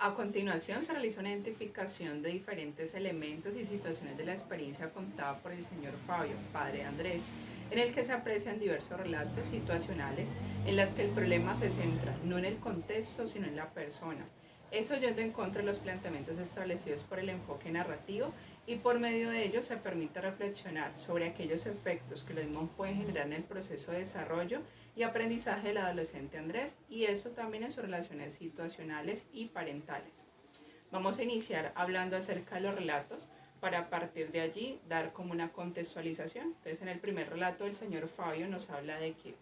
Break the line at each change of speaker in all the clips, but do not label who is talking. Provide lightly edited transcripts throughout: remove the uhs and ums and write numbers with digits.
A continuación se realiza una identificación de diferentes elementos y situaciones de la experiencia contada por el señor Fabio, padre de Andrés, en el que se aprecian diversos relatos situacionales en las que el problema se centra no en el contexto sino en la persona. Eso yendo en contra de los planteamientos establecidos por el enfoque narrativo y por medio de ello se permite reflexionar sobre aquellos efectos que los mismos pueden generar en el proceso de desarrollo y aprendizaje del adolescente Andrés, y eso también en sus relaciones situacionales y parentales. Vamos a iniciar hablando acerca de los relatos para a partir de allí dar como una contextualización. Entonces, en el primer relato del señor Fabio nos habla de que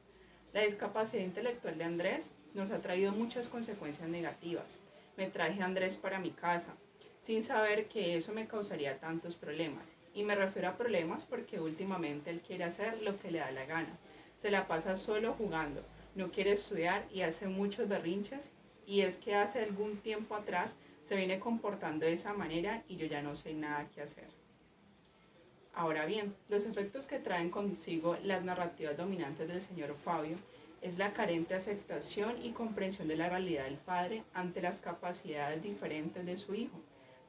la discapacidad intelectual de Andrés nos ha traído muchas consecuencias negativas. Me traje a Andrés para mi casa, sin saber que eso me causaría tantos problemas. Y me refiero a problemas porque últimamente él quiere hacer lo que le da la gana. Se la pasa solo jugando, no quiere estudiar y hace muchos berrinches. Y es que hace algún tiempo atrás se viene comportando de esa manera y yo ya no sé nada qué hacer. Ahora bien, los efectos que traen consigo las narrativas dominantes del señor Fabio es la carente aceptación y comprensión de la realidad del padre ante las capacidades diferentes de su hijo.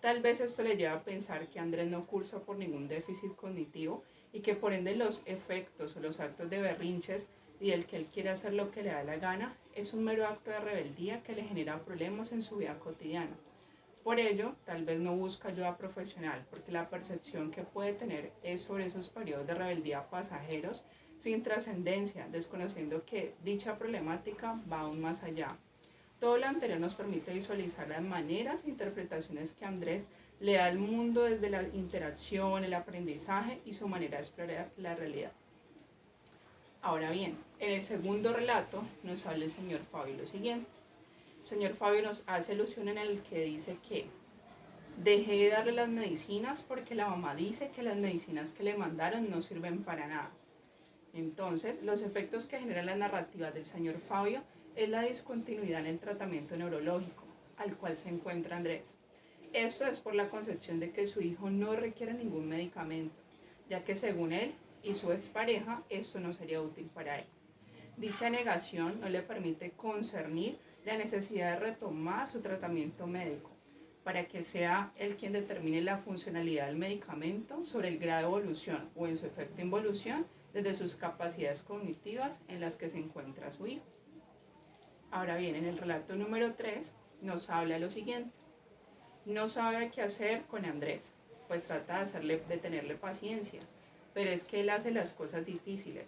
Tal vez esto le lleva a pensar que Andrés no cursa por ningún déficit cognitivo y que por ende los efectos o los actos de berrinches y el que él quiere hacer lo que le da la gana es un mero acto de rebeldía que le genera problemas en su vida cotidiana. Por ello, tal vez no busca ayuda profesional, porque la percepción que puede tener es sobre esos periodos de rebeldía pasajeros, sin trascendencia, desconociendo que dicha problemática va aún más allá. Todo lo anterior nos permite visualizar las maneras e interpretaciones que Andrés le da al mundo desde la interacción, el aprendizaje y su manera de explorar la realidad. Ahora bien, en el segundo relato nos habla el señor Fabio lo siguiente. El señor Fabio nos hace alusión en el que dice que dejé de darle las medicinas porque la mamá dice que las medicinas que le mandaron no sirven para nada. Entonces, los efectos que generan las narrativas del señor Fabio es la discontinuidad en el tratamiento neurológico al cual se encuentra Andrés. Esto es por la concepción de que su hijo no requiere ningún medicamento, ya que según él y su expareja esto no sería útil para él. Dicha negación no le permite concernir la necesidad de retomar su tratamiento médico, para que sea él quien determine la funcionalidad del medicamento sobre el grado de evolución o en su efecto involución desde sus capacidades cognitivas en las que se encuentra su hijo. Ahora bien, en el relato número 3 nos habla lo siguiente. No sabe qué hacer con Andrés, pues trata de tenerle paciencia, pero es que él hace las cosas difíciles.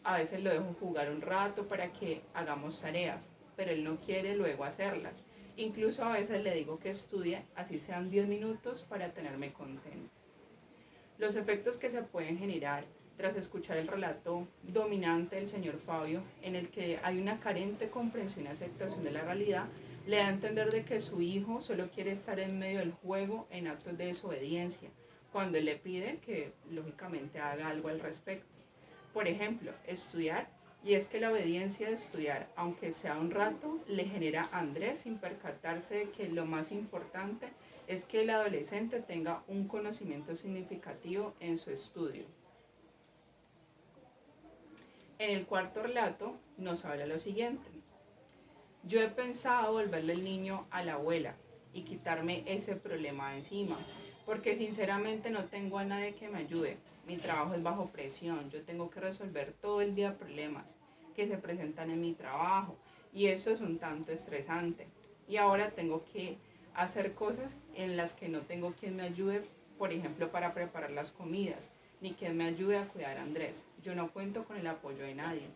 A veces lo dejo jugar un rato para que hagamos tareas, pero él no quiere luego hacerlas. Incluso a veces le digo que estudie, así sean 10 minutos, para tenerme contento. Los efectos que se pueden generar tras escuchar el relato dominante del señor Fabio, en el que hay una carente comprensión y aceptación de la realidad, le da a entender de que su hijo solo quiere estar en medio del juego en actos de desobediencia, cuando él le pide que lógicamente haga algo al respecto. Por ejemplo, estudiar, y es que la obediencia de estudiar, aunque sea un rato, le genera a Andrés sin percatarse de que lo más importante es que el adolescente tenga un conocimiento significativo en su estudio. En el cuarto relato nos habla lo siguiente. Yo he pensado volverle el niño a la abuela y quitarme ese problema de encima, porque sinceramente no tengo a nadie que me ayude. Mi trabajo es bajo presión, yo tengo que resolver todo el día problemas que se presentan en mi trabajo y eso es un tanto estresante. Y ahora tengo que hacer cosas en las que no tengo quien me ayude, por ejemplo, para preparar las comidas, ni quien me ayude a cuidar a Andrés. Yo no cuento con el apoyo de nadie.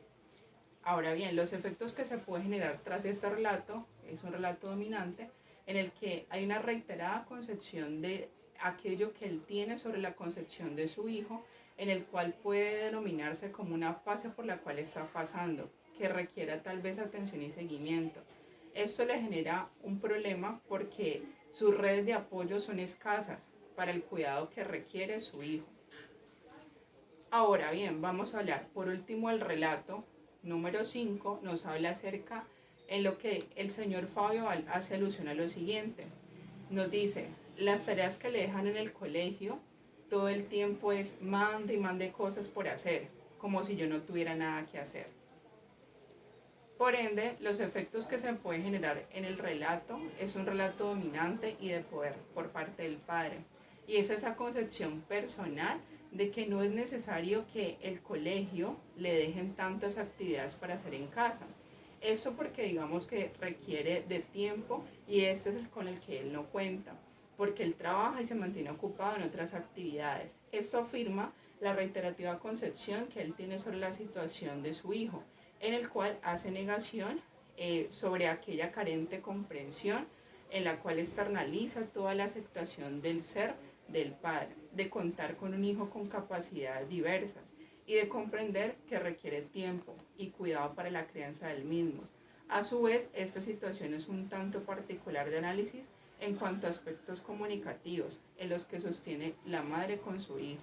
Ahora bien, los efectos que se pueden generar tras este relato es un relato dominante en el que hay una reiterada concepción de aquello que él tiene sobre la concepción de su hijo, en el cual puede denominarse como una fase por la cual está pasando, que requiera tal vez atención y seguimiento. Esto le genera un problema porque sus redes de apoyo son escasas para el cuidado que requiere su hijo. Ahora bien, vamos a hablar por último el relato número 5 nos habla acerca en lo que el señor Fabio hace alusión a lo siguiente. Nos dice, las tareas que le dejan en el colegio, todo el tiempo es mande y mande cosas por hacer, como si yo no tuviera nada que hacer. Por ende, los efectos que se pueden generar en el relato es un relato dominante y de poder por parte del padre. Y es esa concepción personal de que no es necesario que el colegio le dejen tantas actividades para hacer en casa. Esto porque digamos que requiere de tiempo y este es el con el que él no cuenta, porque él trabaja y se mantiene ocupado en otras actividades. Esto afirma la reiterativa concepción que él tiene sobre la situación de su hijo, en el cual hace negación sobre aquella carente comprensión en la cual externaliza toda la aceptación del ser del padre, de contar con un hijo con capacidades diversas y de comprender que requiere tiempo y cuidado para la crianza del mismo. A su vez, esta situación es un tanto particular de análisis en cuanto a aspectos comunicativos en los que sostiene la madre con su hijo.